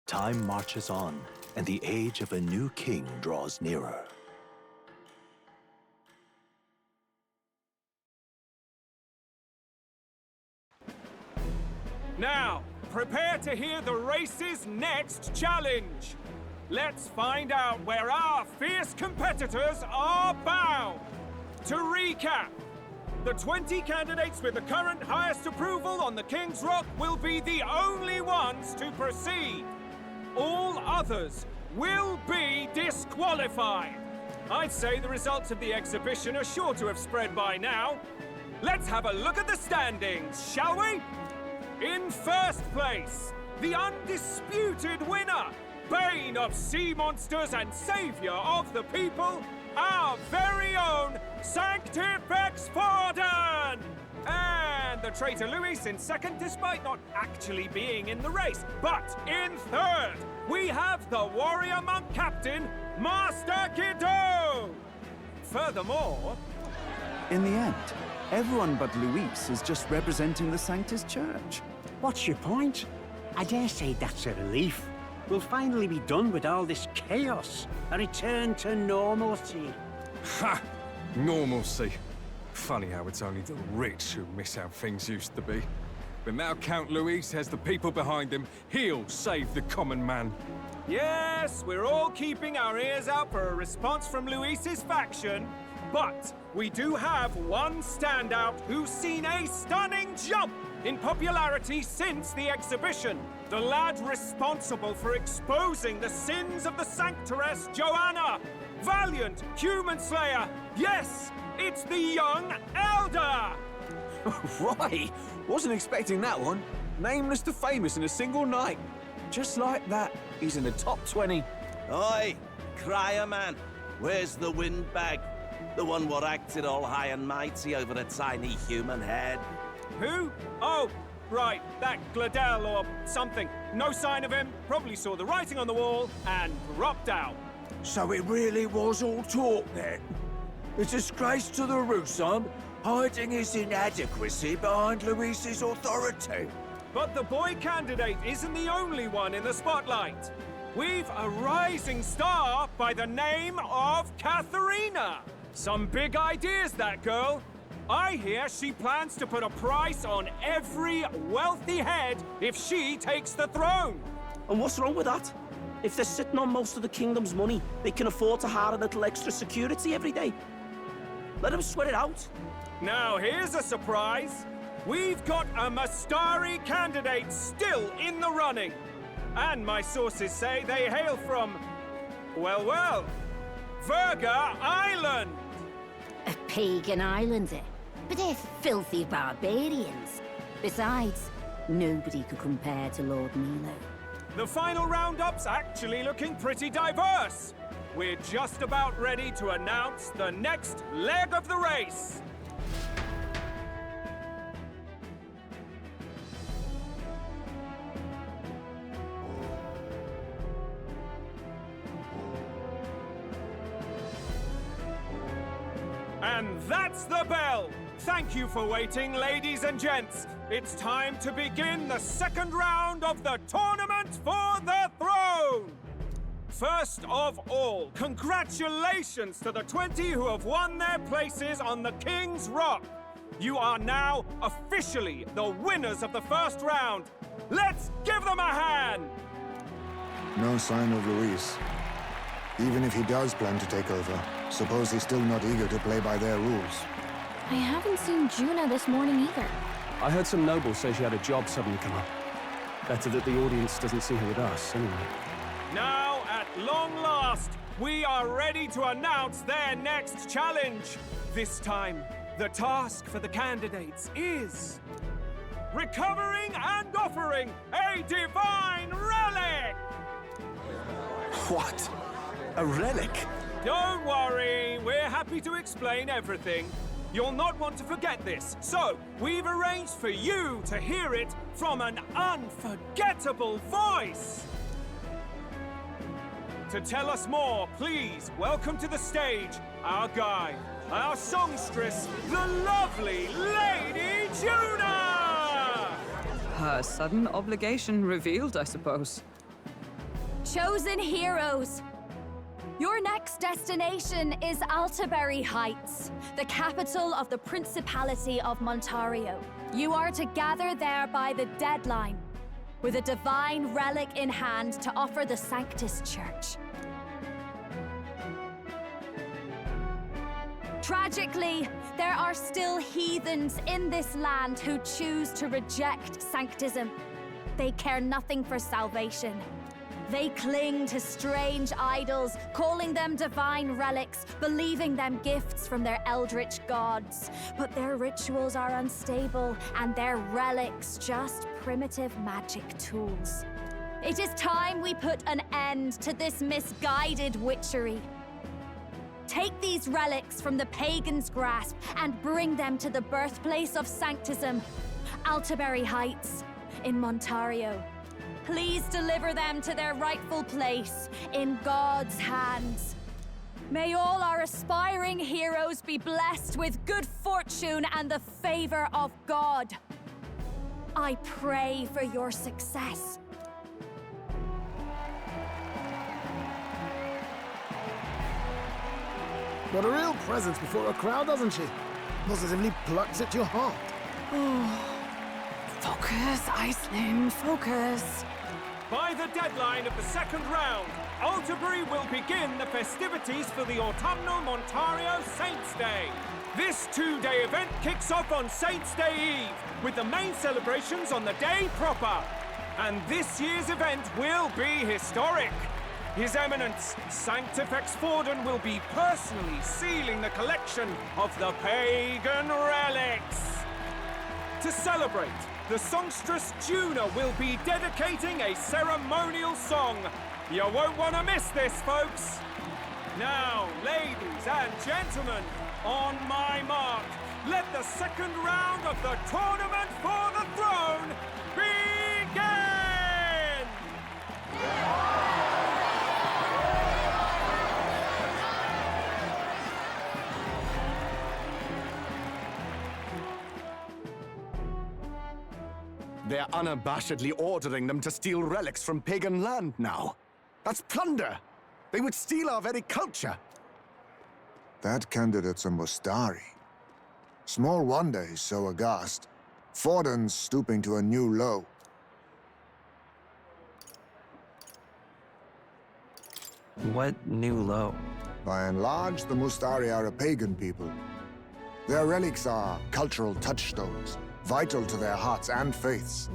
Time marches on, and the age of a new king draws nearer. Now, prepare to hear the race's next challenge. Let's find out where our fierce competitors are bound. To recap, the 20 candidates with the current highest approval on the King's Rock will be the only ones to proceed. All others will be disqualified. I'd say the results of the exhibition are sure to have spread by now. Let's have a look at the standings, shall we? In first place, the undisputed winner, bane of sea monsters and savior of the people, our very own Sanctifex Forden! And the traitor Luis in second, despite not actually being in the race. But in third, we have the warrior monk captain, Master Kiddo! Furthermore... In the end, everyone but Luis is just representing the Sanctus Church. What's your point? I dare say that's a relief. We'll finally be done with all this chaos. A return to normalcy. Ha! Normalcy. Funny how it's only the rich who miss how things used to be. But now Count Luis has the people behind him. He'll save the common man. Yes, we're all keeping our ears out for a response from Luis's faction. But we do have one standout who's seen a stunning jump in popularity since the exhibition. The lad responsible for exposing the sins of the Sanctoress Joanna. Valiant human slayer. Yes, it's the young elder. Right, wasn't expecting that one. Nameless to famous in a single night. Just like that, he's in the top 20. Oi, crier man, where's the windbag? The one what acted all high and mighty over a tiny human head. Who? Oh, right, that Gladell or something. No sign of him, probably saw the writing on the wall and dropped out. So it really was all talk then? A disgrace to the Russon, hiding his inadequacy behind Luis's authority. But the boy candidate isn't the only one in the spotlight. We've a rising star by the name of Katharina. Some big ideas, that girl. I hear she plans to put a price on every wealthy head if she takes the throne. And what's wrong with that? If they're sitting on most of the kingdom's money, they can afford to hire a little extra security every day. Let them sweat it out. Now here's a surprise. We've got a Mastari candidate still in the running. And my sources say they hail from, well, Verga Island. A pagan island, eh? But they're filthy barbarians. Besides, nobody could compare to Lord Milo. The final roundup's actually looking pretty diverse. We're just about ready to announce the next leg of the race. And that's the bell! Thank you for waiting, ladies and gents. It's time to begin the second round of the tournament for the throne! First of all, congratulations to the 20 who have won their places on the King's Rock. You are now officially the winners of the first round. Let's give them a hand! No sign of Luis. Even if he does plan to take over, suppose he's still not eager to play by their rules. I haven't seen Juna this morning either. I heard some nobles say she had a job suddenly come up. Better that the audience doesn't see her with us, anyway. Now, at long last, we are ready to announce their next challenge. This time, the task for the candidates is... recovering and offering a divine relic! What? A relic? Don't worry, we're happy to explain everything. You'll not want to forget this, so we've arranged for you to hear it from an unforgettable voice. To tell us more, please welcome to the stage our guide, our songstress, the lovely Lady Juna! Her sudden obligation revealed, I suppose. Chosen heroes, your next destination is Altaberry Heights, the capital of the Principality of Montario. You are to gather there by the deadline, with a divine relic in hand to offer the Sanctus Church. Tragically, there are still heathens in this land who choose to reject Sanctism. They care nothing for salvation. They cling to strange idols, calling them divine relics, believing them gifts from their eldritch gods. But their rituals are unstable, and their relics just primitive magic tools. It is time we put an end to this misguided witchery. Take these relics from the pagan's grasp and bring them to the birthplace of Sanctism, Altaberry Heights, in Montario. Please deliver them to their rightful place in God's hands. May all our aspiring heroes be blessed with good fortune and the favor of God. I pray for your success. Got a real presence before a crowd, doesn't she? Positively plucks at your heart. Focus, Iceland, focus. By the deadline of the second round, Altaberry will begin the festivities for the Autumnal Montario Saints' Day. This two-day event kicks off on Saints' Day Eve, with the main celebrations on the day proper. And this year's event will be historic. His Eminence, Sanctifex Forden, will be personally sealing the collection of the pagan relics. To celebrate, the songstress Juna will be dedicating a ceremonial song. You won't want to miss this, folks. Now, ladies and gentlemen, on my mark, let the second round of the Tournament for the Throne begin! They're unabashedly ordering them to steal relics from pagan land now. That's plunder! They would steal our very culture! That candidate's a Mustari. Small wonder he's so aghast. Forden's stooping to a new low. What new low? By and large, the Mustari are a pagan people. Their relics are cultural touchstones, vital to their hearts and faiths.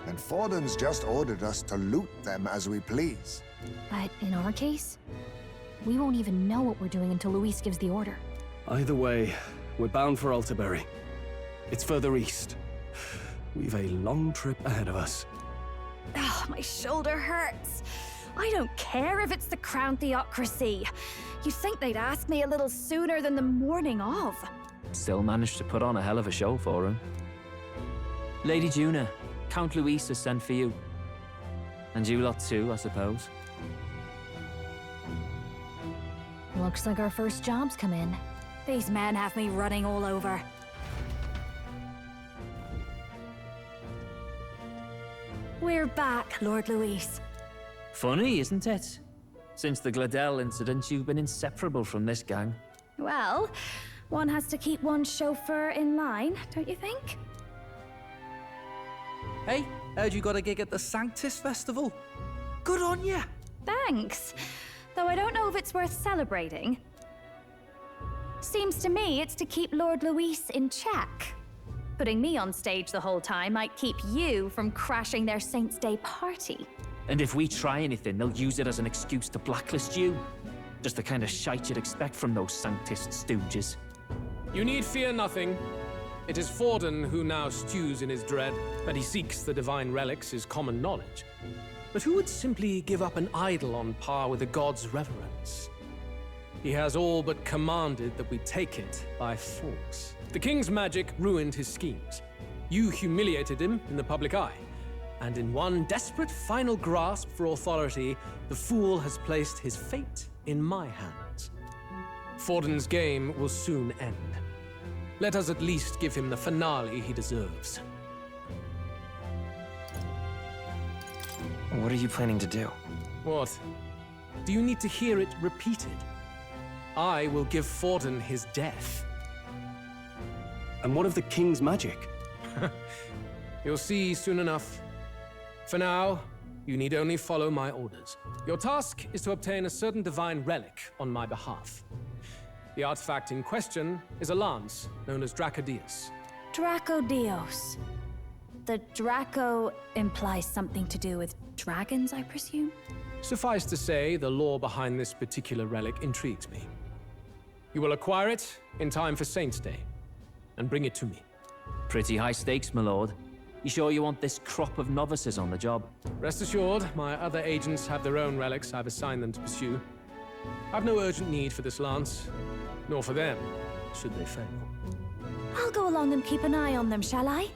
And Forden's just ordered us to loot them as we please. But in our case, we won't even know what we're doing until Luis gives the order. Either way, we're bound for Altaberry. It's further east. We've a long trip ahead of us. Oh, my shoulder hurts. I don't care if it's the Crown Theocracy. You'd think they'd ask me a little sooner than the morning of. Still managed to put on a hell of a show for him. Lady Juna, Count Luis has sent for you. And you lot too, I suppose. Looks like our first job's come in. These men have me running all over. We're back, Lord Luis. Funny, isn't it? Since the Gladell incident, you've been inseparable from this gang. Well, one has to keep one's chauffeur in line, don't you think? Hey, heard you got a gig at the Sanctus Festival? Good on ya! Thanks. Though I don't know if it's worth celebrating. Seems to me it's to keep Lord Luis in check. Putting me on stage the whole time might keep you from crashing their Saints' Day party. And if we try anything, they'll use it as an excuse to blacklist you. Just the kind of shite you'd expect from those Sanctist stooges. You need fear nothing. It is Forden who now stews in his dread. That he seeks the divine relics is common knowledge. But who would simply give up an idol on par with a god's reverence? He has all but commanded that we take it by force. The king's magic ruined his schemes. You humiliated him in the public eye. And in one desperate final grasp for authority, the fool has placed his fate in my hands. Forden's game will soon end. Let us at least give him the finale he deserves. What are you planning to do? What? Do you need to hear it repeated? I will give Forden his death. And what of the king's magic? You'll see soon enough. For now, you need only follow my orders. Your task is to obtain a certain divine relic on my behalf. The artifact in question is a lance known as Drakodios. Drakodios. The Draco implies something to do with dragons, I presume? Suffice to say, the lore behind this particular relic intrigues me. You will acquire it in time for Saint's Day, and bring it to me. Pretty high stakes, my lord. You sure you want this crop of novices on the job? Rest assured, my other agents have their own relics I've assigned them to pursue. I've no urgent need for this lance, nor for them, should they fail. I'll go along and keep an eye on them, shall I?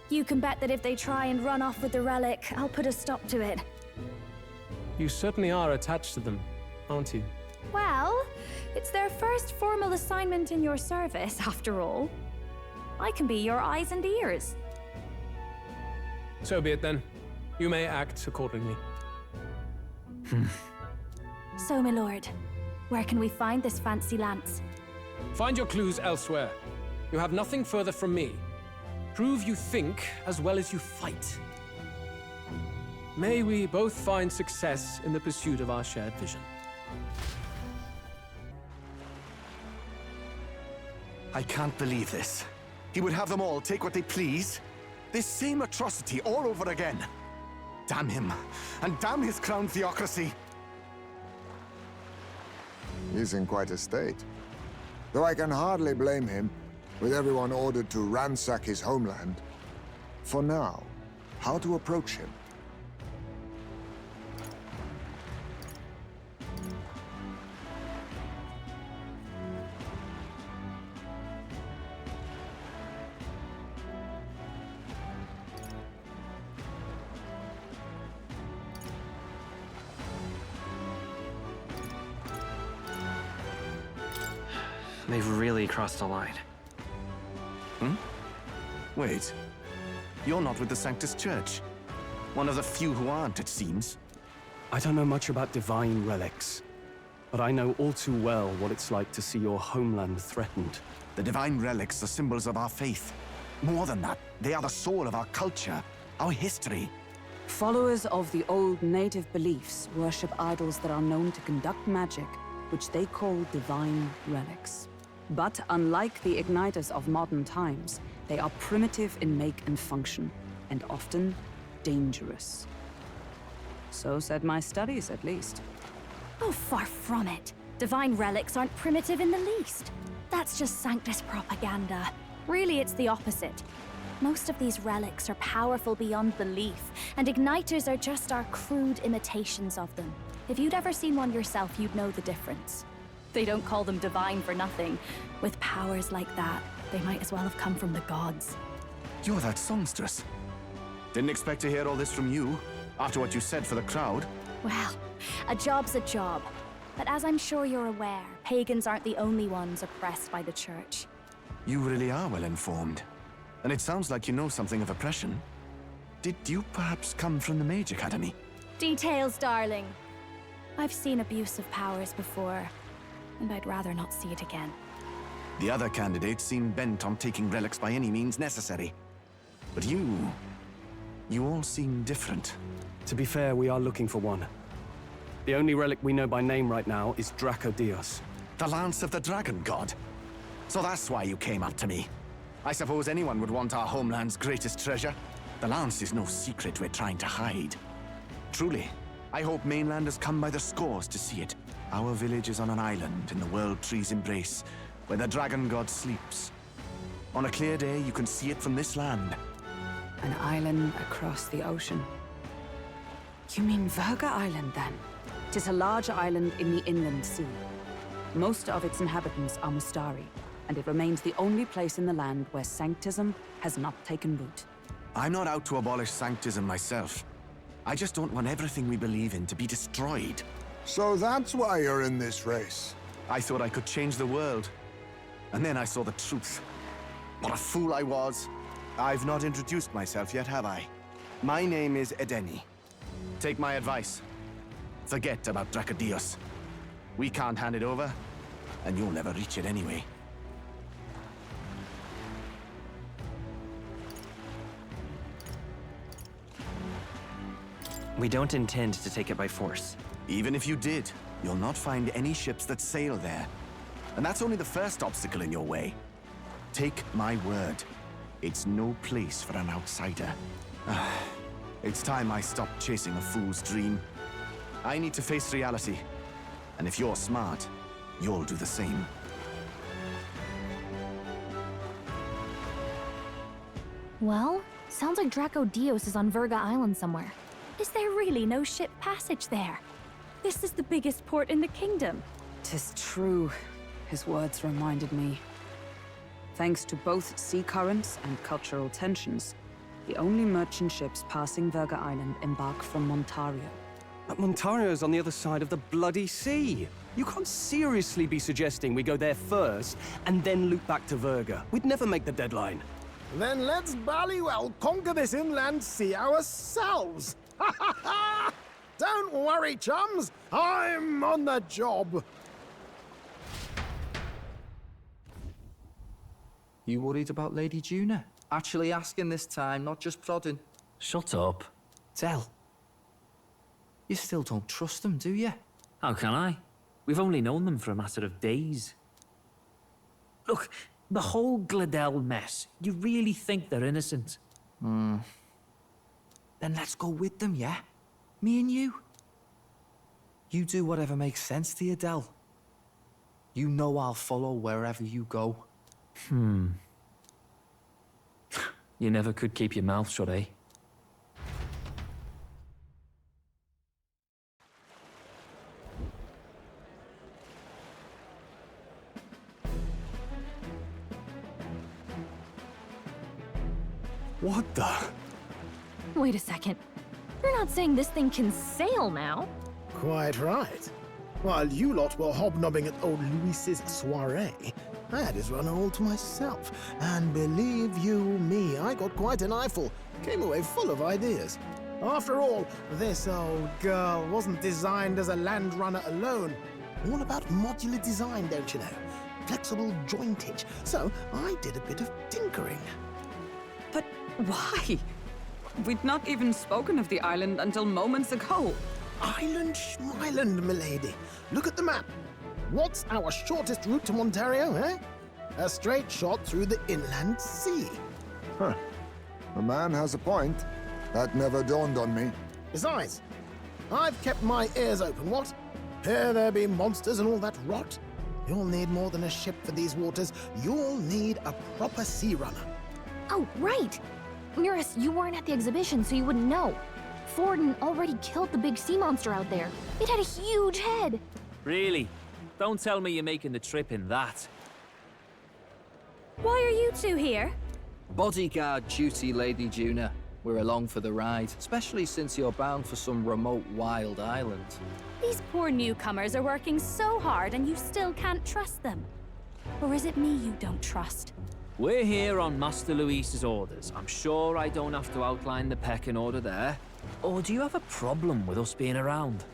You can bet that if they try and run off with the relic, I'll put a stop to it. You certainly are attached to them, aren't you? Well, it's their first formal assignment in your service, after all. I can be your eyes and ears. So be it then. You may act accordingly. So, my lord, where can we find this fancy lance? Find your clues elsewhere. You have nothing further from me. Prove you think as well as you fight. May we both find success in the pursuit of our shared vision. I can't believe this. He would have them all take what they please. This same atrocity all over again. Damn him, and damn his crown theocracy. He's in quite a state. Though I can hardly blame him, with everyone ordered to ransack his homeland. For now, how to approach him? They've really crossed the line. Wait. You're not with the Sanctus Church. One of the few who aren't, it seems. I don't know much about divine relics, but I know all too well what it's like to see your homeland threatened. The divine relics are symbols of our faith. More than that, they are the soul of our culture, our history. Followers of the old native beliefs worship idols that are known to conduct magic, which they call divine relics. But unlike the igniters of modern times, they are primitive in make and function, and often dangerous. So said my studies, at least. Oh, far from it. Divine relics aren't primitive in the least. That's just Sanctus propaganda. Really, it's the opposite. Most of these relics are powerful beyond belief, and igniters are just our crude imitations of them. If you'd ever seen one yourself, you'd know the difference. They don't call them divine for nothing. With powers like that, they might as well have come from the gods. You're that songstress. Didn't expect to hear all this from you, after what you said for the crowd. Well, a job's a job. But as I'm sure you're aware, pagans aren't the only ones oppressed by the church. You really are well informed. And it sounds like you know something of oppression. Did you perhaps come from the Mage Academy? Details, darling. I've seen abuse of powers before, and I'd rather not see it again. The other candidates seem bent on taking relics by any means necessary. But you all seem different. To be fair, we are looking for one. The only relic we know by name right now is Drakodios. The Lance of the Dragon God. So that's why you came up to me. I suppose anyone would want our homeland's greatest treasure. The Lance is no secret we're trying to hide. Truly, I hope mainlanders come by the scores to see it. Our village is on an island in the World Tree's embrace, where the Dragon God sleeps. On a clear day, you can see it from this land. An island across the ocean. You mean Verga Island, then? 'Tis a large island in the inland sea. Most of its inhabitants are Mustari, and it remains the only place in the land where Sanctism has not taken root. I'm not out to abolish Sanctism myself. I just don't want everything we believe in to be destroyed. So that's why you're in this race. I thought I could change the world. And then I saw the truth. What a fool I was. I've not introduced myself yet, have I? My name is Edeni. Take my advice. Forget about Drakodios. We can't hand it over, and you'll never reach it anyway. We don't intend to take it by force. Even if you did, you'll not find any ships that sail there. And that's only the first obstacle in your way. Take my word. It's no place for an outsider. It's time I stopped chasing a fool's dream. I need to face reality. And if you're smart, you'll do the same. Well, sounds like Drakodios is on Virga Island somewhere. Is there really no ship passage there? This is the biggest port in the kingdom. 'Tis true. His words reminded me. Thanks to both sea currents and cultural tensions, the only merchant ships passing Virga Island embark from Montario. But Montario's on the other side of the bloody sea. You can't seriously be suggesting we go there first and then loop back to Virga. We'd never make the deadline. Then let's ballywell conquer this inland sea ourselves! Ha ha ha! Don't worry, chums! I'm on the job! You worried about Lady Juna? Actually asking this time, not just prodding. Shut up. Tell. You still don't trust them, do you? How can I? We've only known them for a matter of days. Look, the whole Gladel mess, you really think they're innocent? Then let's go with them, yeah? Me and you. You do whatever makes sense to you, Del. You know I'll follow wherever you go. You never could keep your mouth shut, eh? What the? Wait a second. You're not saying this thing can sail now? Quite right. While you lot were hobnobbing at old Luis's soiree, I had his run all to myself. And believe you me, I got quite an eyeful. Came away full of ideas. After all, this old girl wasn't designed as a land runner alone. All about modular design, don't you know? Flexible jointage. So I did a bit of tinkering. But why? We'd not even spoken of the island until moments ago. Island Schmyland, milady. Look at the map. What's our shortest route to Montario, eh? A straight shot through the inland sea. Huh. The man has a point. That never dawned on me. Besides, I've kept my ears open, what? Here there be monsters and all that rot. You'll need more than a ship for these waters. You'll need a proper sea runner. Oh, right! Mirus, you weren't at the exhibition, so you wouldn't know. Forden already killed the big sea monster out there. It had a huge head. Really? Don't tell me you're making the trip in that. Why are you two here? Bodyguard duty, Lady Juna. We're along for the ride, especially since you're bound for some remote wild island. These poor newcomers are working so hard and you still can't trust them. Or is it me you don't trust? We're here on Master Luis's orders. I'm sure I don't have to outline the pecking order there. Or do you have a problem with us being around?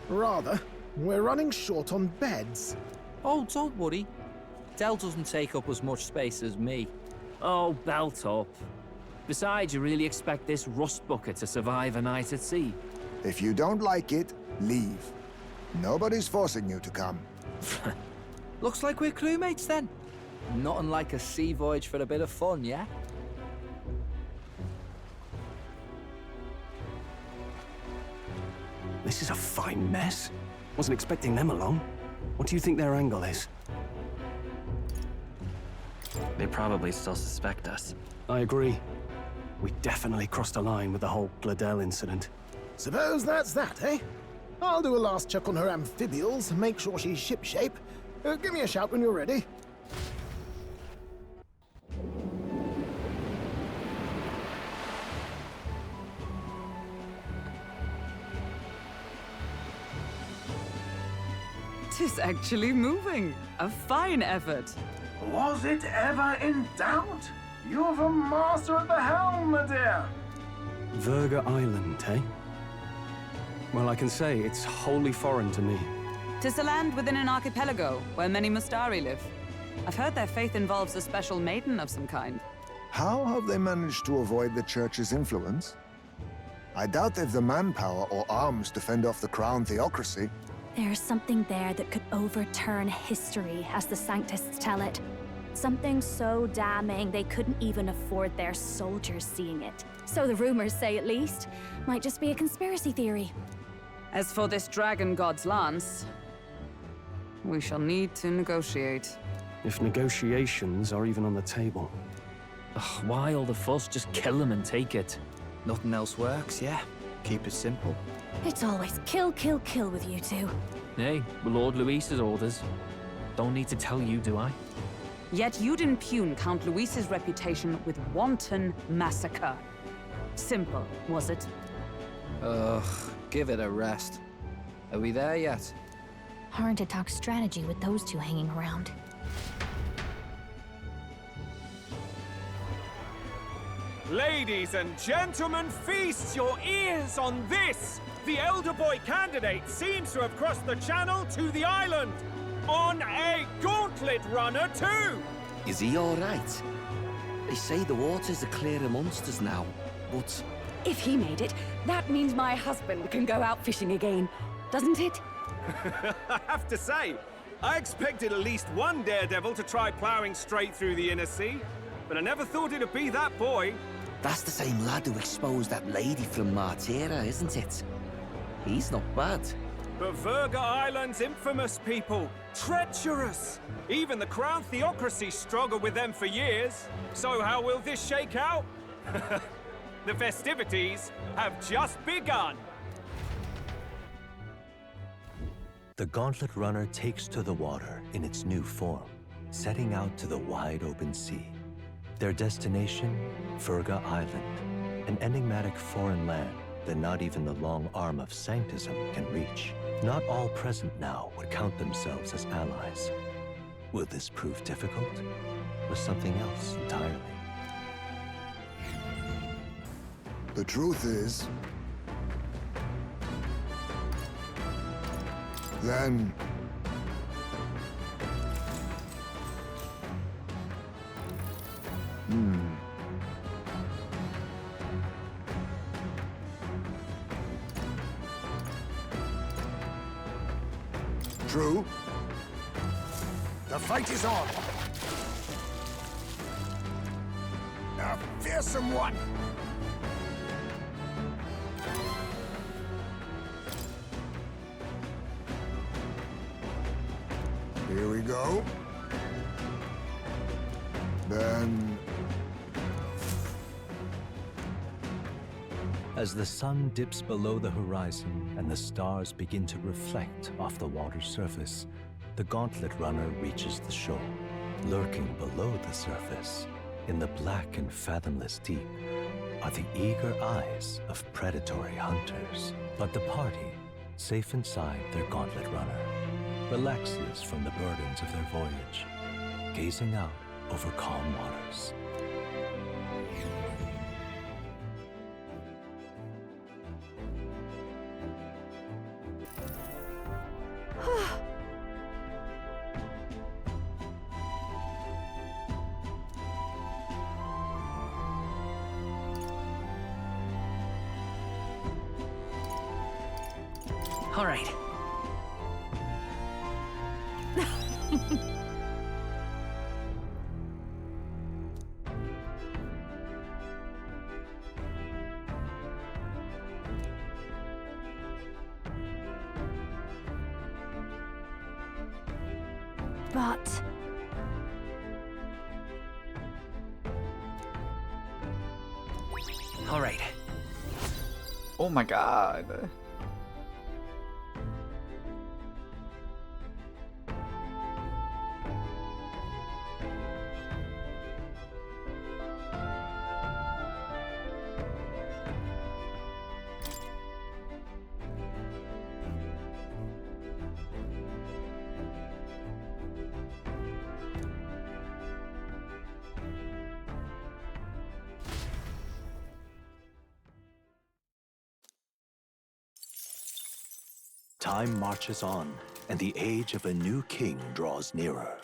Rather. We're running short on beds. Oh, don't worry. Del doesn't take up as much space as me. Oh, belt up. Besides, you really expect this rust bucket to survive a night at sea? If you don't like it, leave. Nobody's forcing you to come. Looks like we're crewmates then. Not unlike a sea voyage for a bit of fun, yeah? This is a fine mess. Wasn't expecting them along. What do you think their angle is? They probably still suspect us. I agree. We definitely crossed a line with the whole Gladel incident. Suppose that's that, eh? I'll do a last check on her amphibials, make sure she's shipshape. Give me a shout when you're ready. Tis actually moving. A fine effort. Was it ever in doubt? You're the master at the helm, my dear. Virga Island, eh? Well, I can say it's wholly foreign to me. 'Tis a land within an archipelago, where many Mustari live. I've heard their faith involves a special maiden of some kind. How have they managed to avoid the Church's influence? I doubt they've the manpower or arms to fend off the crown theocracy. There's something there that could overturn history, as the Sanctists tell it. Something so damning they couldn't even afford their soldiers seeing it. So the rumors say, at least. Might just be a conspiracy theory. As for this dragon god's lance, we shall need to negotiate. If negotiations are even on the table. Ugh, why all the fuss? Just kill them and take it. Nothing else works, yeah? Keep it simple. It's always kill, kill, kill with you two. Hey, Lord Luis's orders. Don't need to tell you, do I? Yet you'd impugn Count Luis's reputation with wanton massacre. Simple, was it? Ugh, give it a rest. Are we there yet? Hard to talk strategy with those two hanging around. Ladies and gentlemen, feast your ears on this! The elder boy candidate seems to have crossed the channel to the island! On a gauntlet runner, too! Is he all right? They say the waters are clear amongst us now, but... If he made it, that means my husband can go out fishing again, doesn't it? I have to say, I expected at least one daredevil to try ploughing straight through the inner sea, but I never thought it'd be that boy. That's the same lad who exposed that lady from Martira, isn't it? He's not bad. But Verga Island's infamous people. Treacherous! Even the Crown Theocracy struggled with them for years. So how will this shake out? The festivities have just begun. The Gauntlet Runner takes to the water in its new form, setting out to the wide open sea. Their destination, Verga Island, an enigmatic foreign land that not even the long arm of Sanctism can reach. Not all present now would count themselves as allies. Will this prove difficult, or something else entirely? The truth is... then... True. The fight is on. A fearsome one. Here we go. Then... As the sun dips below the horizon and the stars begin to reflect off the water's surface, the Gauntlet Runner reaches the shore. Lurking below the surface, in the black and fathomless deep, are the eager eyes of predatory hunters. But the party, safe inside their Gauntlet Runner, relaxes from the burdens of their voyage, gazing out over calm waters. All right. But... All right. Oh my god. Time marches on, and the age of a new king draws nearer.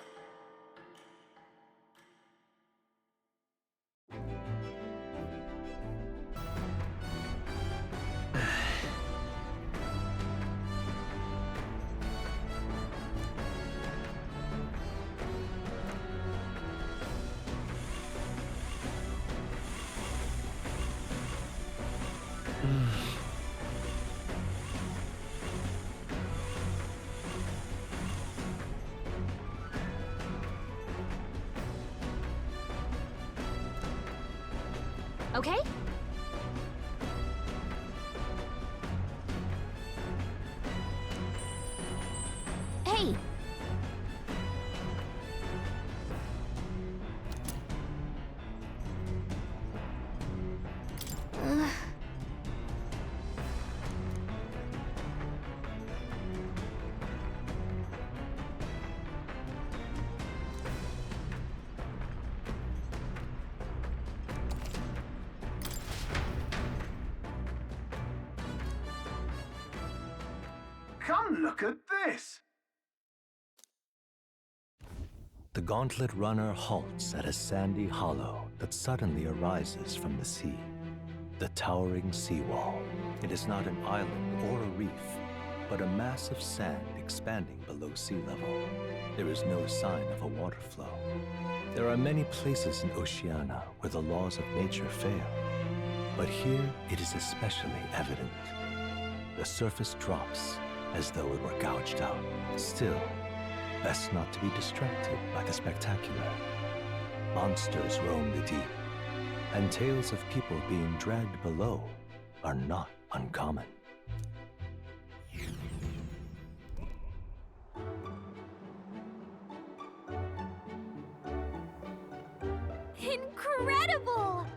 Okay? Hey! Come look at this! The gauntlet runner halts at a sandy hollow that suddenly arises from the sea. The towering seawall. It is not an island or a reef, but a mass of sand expanding below sea level. There is no sign of a water flow. There are many places in Oceania where the laws of nature fail, but here it is especially evident. The surface drops as though it were gouged out. Still, best not to be distracted by the spectacular. Monsters roam the deep, and tales of people being dragged below are not uncommon. Incredible!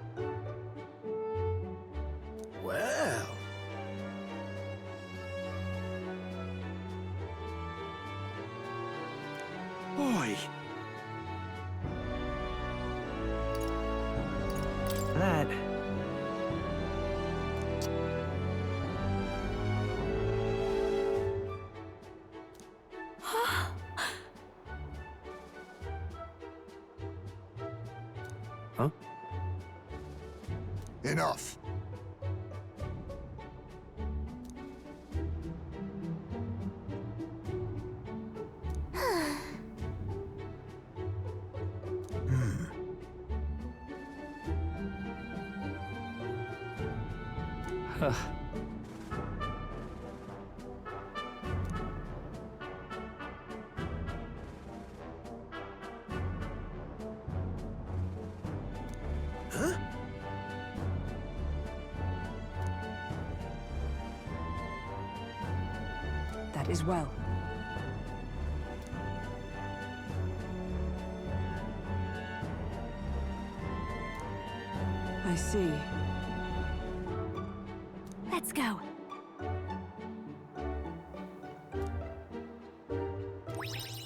Well. Boy! Lad. Huh? Enough. Huh? That is well. I see. Let's go.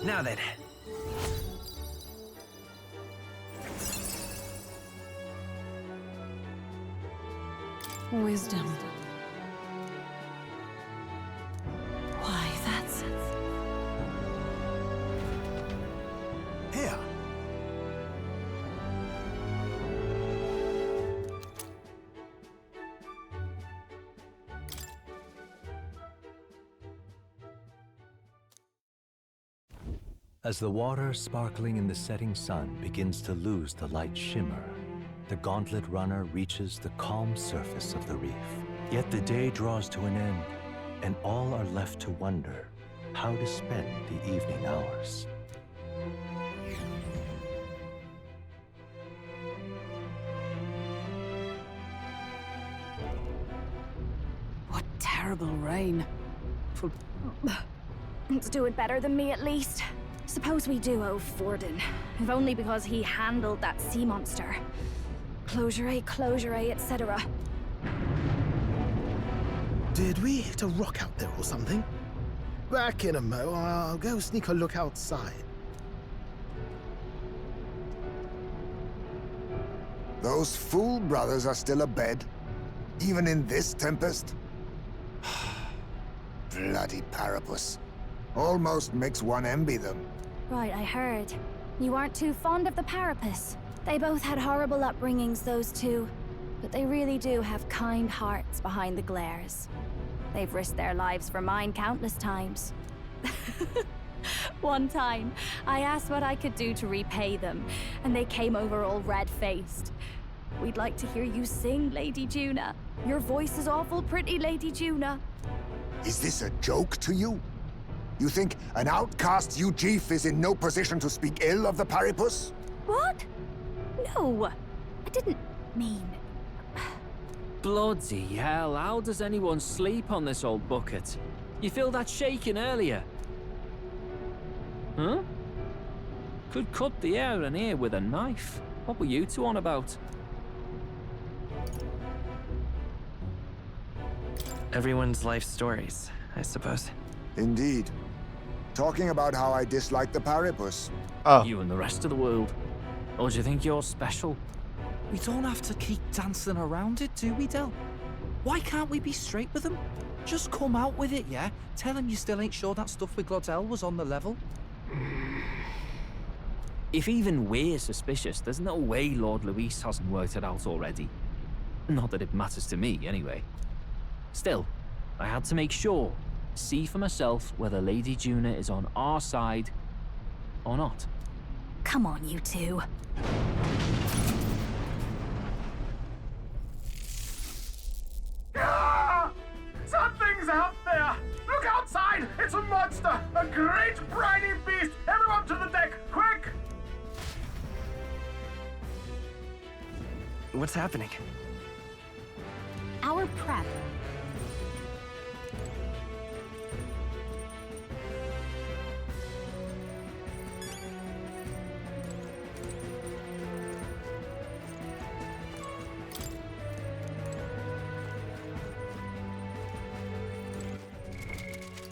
Now then. Wisdom. Why, that's... Here. As the water sparkling in the setting sun begins to lose the light shimmer, the gauntlet runner reaches the calm surface of the reef. Yet the day draws to an end, and all are left to wonder how to spend the evening hours. What terrible rain. It's doing better than me, at least. Suppose we do owe Forden, if only because he handled that sea monster. Closure, etc. Did we hit a rock out there or something? Back in a mo, I'll go sneak a look outside. Those fool brothers are still abed, even in this tempest. Bloody Parapus. Almost makes one envy them. Right, I heard. You aren't too fond of the Parapus. They both had horrible upbringings, those two. But they really do have kind hearts behind the glares. They've risked their lives for mine countless times. One time, I asked what I could do to repay them, and they came over all red-faced. We'd like to hear you sing, Lady Juna. Your voice is awful pretty, Lady Juna. Is this a joke to you? You think an outcast Ujif is in no position to speak ill of the Paripus? What? No, I didn't mean... Bloody hell, how does anyone sleep on this old bucket? You feel that shaking earlier? Huh? Could cut the air in here with a knife. What were you two on about? Everyone's life stories, I suppose. Indeed. Talking about how I dislike the Paripus. You and the rest of the world. Or do you think you're special? We don't have to keep dancing around it, do we, Del? Why can't we be straight with them? Just come out with it, yeah? Tell him you still ain't sure that stuff with Glodell was on the level. If even we're suspicious, there's no way Lord Luis hasn't worked it out already. Not that it matters to me, anyway. Still, I had to make sure, see for myself whether Lady Juna is on our side or not. Come on, you two. Ah! Something's out there! Look outside! It's a monster! A great briny beast! Everyone to the deck, quick! What's happening? Our prep.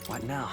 What now?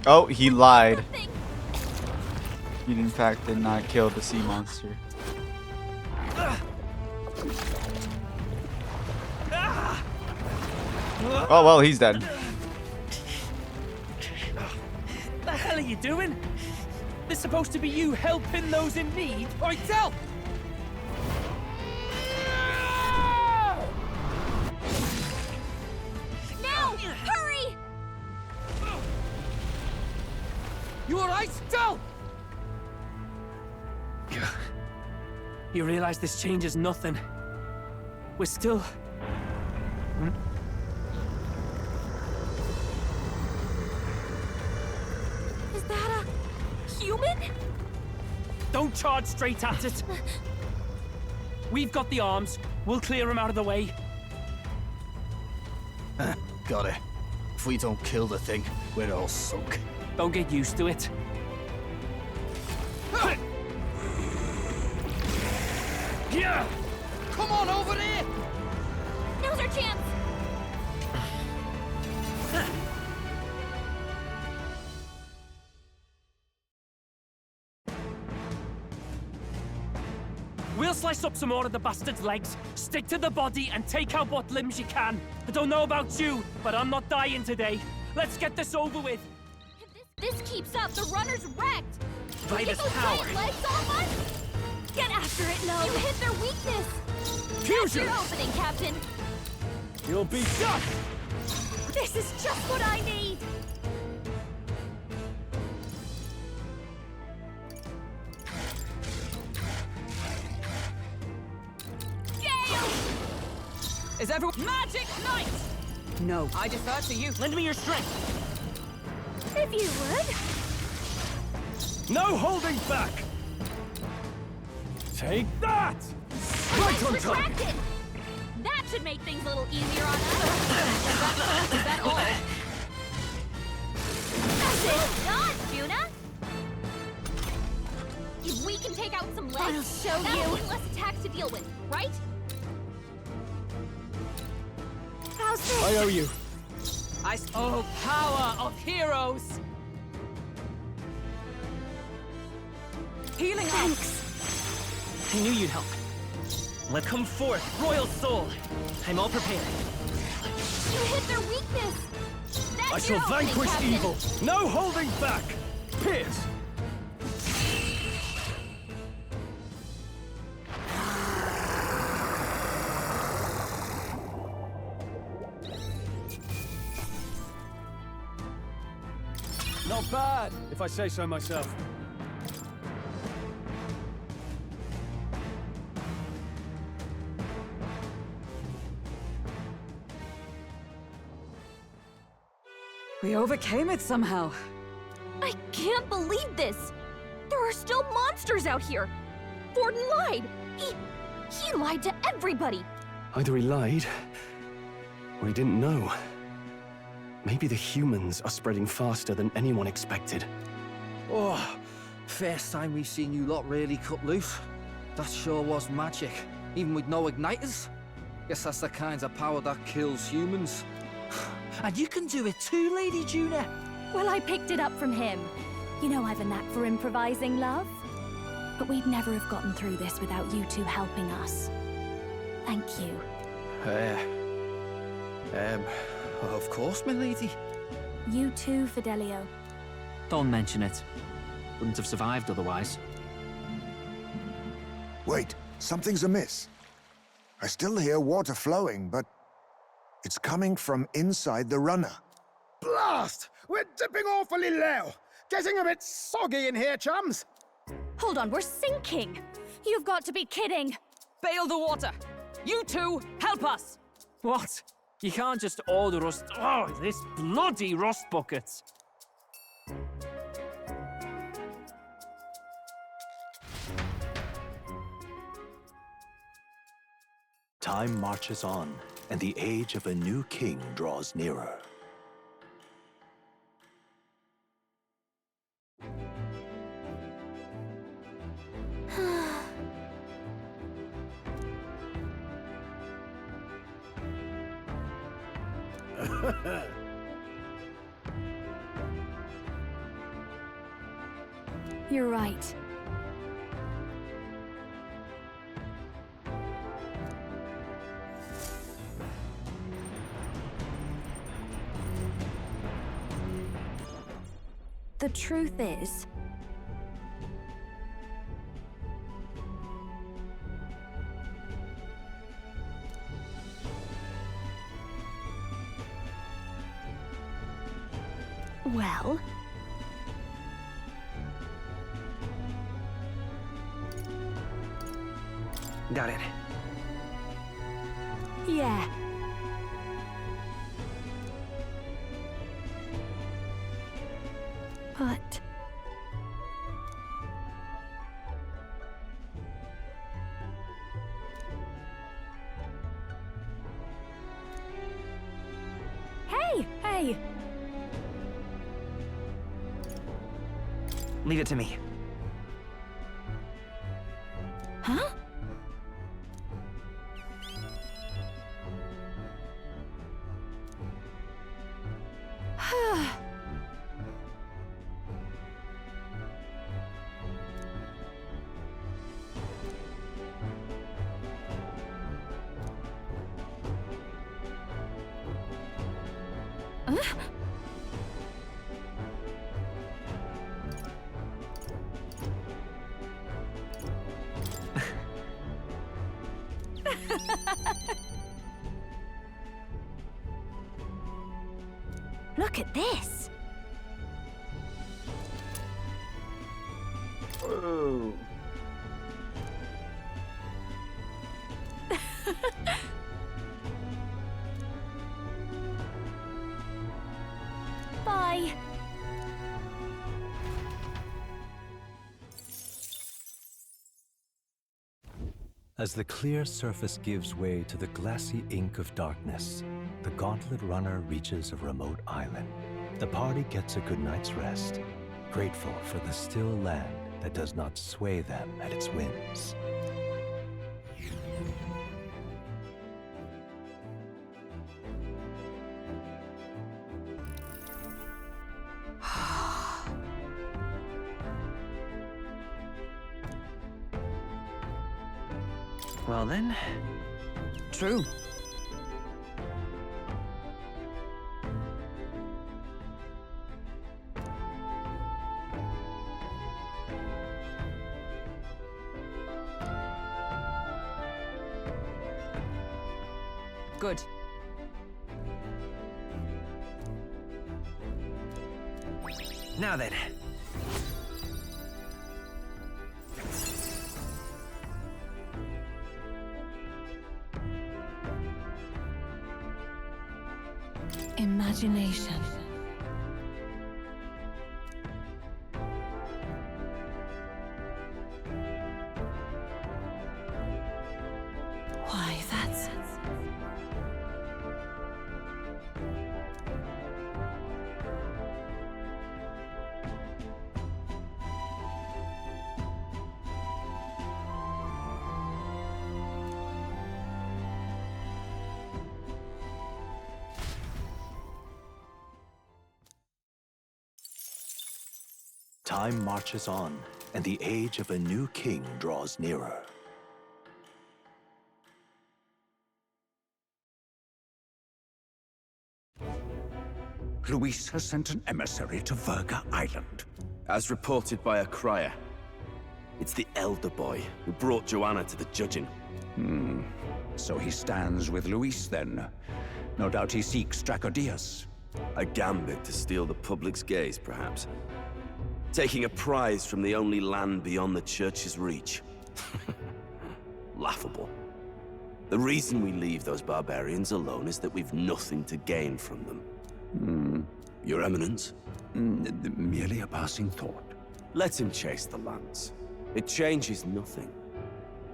Oh, he lied. He in fact did not kill the sea monster. Oh well, he's dead. The hell are you doing? This supposed to be you helping those in need? Oi, Del! Now! Hurry! You alright, Del? You realize this changes nothing. We're still... Is that a human? Don't charge straight at it. We've got the arms. We'll clear him out of the way. Got it. If we don't kill the thing, we're all sunk. Don't get used to it. Yeah! Come on over there! Now's our chance! We'll slice up some more of the bastard's legs, stick to the body, and take out what limbs you can. I don't know about you, but I'm not dying today. Let's get this over with. This keeps up. The runner's wrecked. By Get this those power. giant legs off us. Get after it, Lo. You hit their weakness. Fusion! That's your opening, Captain. You'll be done! This is just what I need. Gale! Is everyone... Magic Knight! No. I defer to you. Lend me your strength. If you would. No holding back! Take that! Right on time! Retracted! That should make things a little easier on us. Is that all? That's it! Done, Juna! If we can take out some legs, I'll show that'll you. be less attacks to deal with, right? How's this? I owe you. Oh, power of heroes! Healing Thanks. I knew you'd help. Let come forth, royal soul. I'm all prepared. You hit their weakness! That's I shall your opening, vanquish Captain. evil. No holding back. Pierce. Not bad, if I say so myself. We overcame it somehow. I can't believe this! There are still monsters out here! Forden lied! He lied to everybody! Either he lied, or he didn't know. Maybe the humans are spreading faster than anyone expected. Oh, first time we've seen you lot really cut loose. That sure was magic, even with no igniters. Guess that's the kind of power that kills humans. And you can do it too, Lady Juna. Well, I picked it up from him. You know I've a knack for improvising, love. But we'd never have gotten through this without you two helping us. Thank you. Of course, my lady. You too, Fidelio. Don't mention it. Wouldn't have survived otherwise. Wait, something's amiss. I still hear water flowing, but it's coming from inside the runner. Blast! We're dipping awfully low. Getting a bit soggy in here, chums. Hold on, we're sinking! You've got to be kidding! Bail the water! You two, help us! What? You can't just order us... Oh, this bloody rust bucket! Time marches on, and the age of a new king draws nearer. You're right. The truth is, well, Got it. yeah. But hey! Leave it to me. Huh? Look at this! Whoa. Bye! As the clear surface gives way to the glassy ink of darkness, the gauntlet runner reaches a remote island. The party gets a good night's rest, grateful for the still land that does not sway them at its whims. Well then. True. Good. Now then. Imagination. Why, that's... Time marches on, and the age of a new king draws nearer. Luis has sent an emissary to Verga Island. As reported by a crier. It's the elder boy who brought Joanna to the judging. So he stands with Luis then. No doubt he seeks Drakodios. A gambit to steal the public's gaze, perhaps. Taking a prize from the only land beyond the church's reach. Laughable. The reason we leave those barbarians alone is that we've nothing to gain from them. Your Eminence? Merely a passing thought. Let him chase the lance. It changes nothing.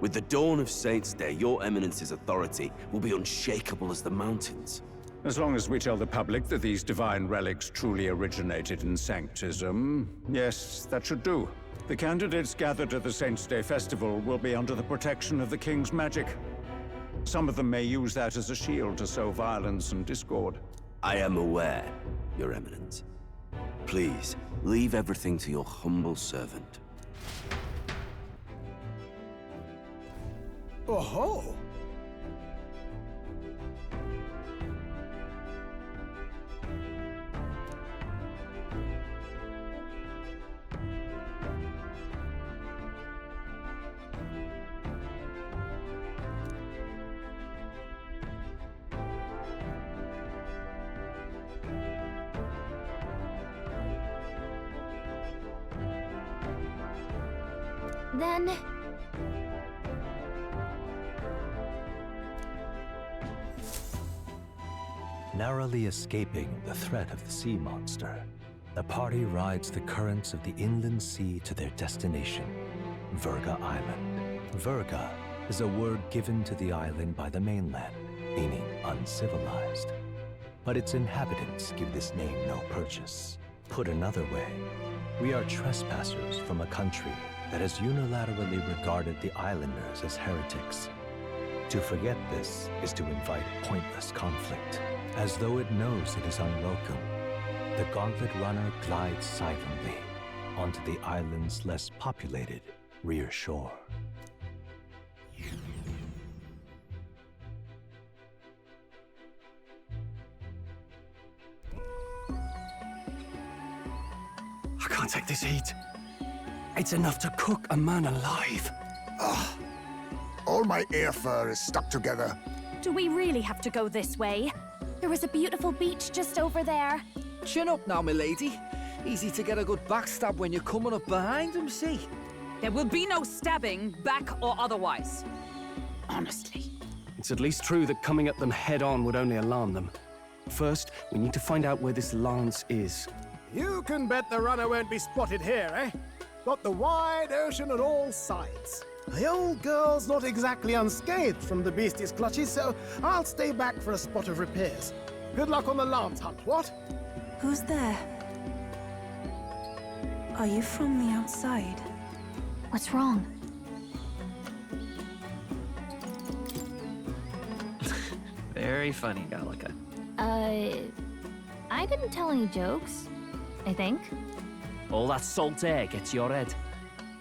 With the dawn of Saints' Day, your Eminence's authority will be unshakable as the mountains. As long as we tell the public that these divine relics truly originated in Sanctism, yes, that should do. The candidates gathered at the Saints' Day Festival will be under the protection of the King's magic. Some of them may use that as a shield to sow violence and discord. I am aware, Your Eminence. Please, leave everything to your humble servant. Oh-ho! Then... Narrowly escaping the threat of the sea monster, the party rides the currents of the inland sea to their destination, Verga Island. Verga is a word given to the island by the mainland, meaning uncivilized. But its inhabitants give this name no purchase. Put another way, we are trespassers from a country that has unilaterally regarded the islanders as heretics. To forget this is to invite pointless conflict. As though it knows it is unwelcome, the gauntlet runner glides silently onto the island's less populated rear shore. I can't take this heat. It's enough to cook a man alive. Ugh. All my air fur is stuck together. Do we really have to go this way? There was a beautiful beach just over there. Chin up now, milady. Easy to get a good backstab when you're coming up behind him, see? There will be no stabbing, back or otherwise. Honestly. It's at least true that coming at them head-on would only alarm them. First, we need to find out where this lance is. You can bet the runner won't be spotted here, eh? Got the wide ocean on all sides. The old girl's not exactly unscathed from the beastie's clutches, so I'll stay back for a spot of repairs. Good luck on the lance hunt, what? Who's there? Are you from the outside? What's wrong? Very funny, Gallica. I didn't tell any jokes, I think. All that salt air gets your head.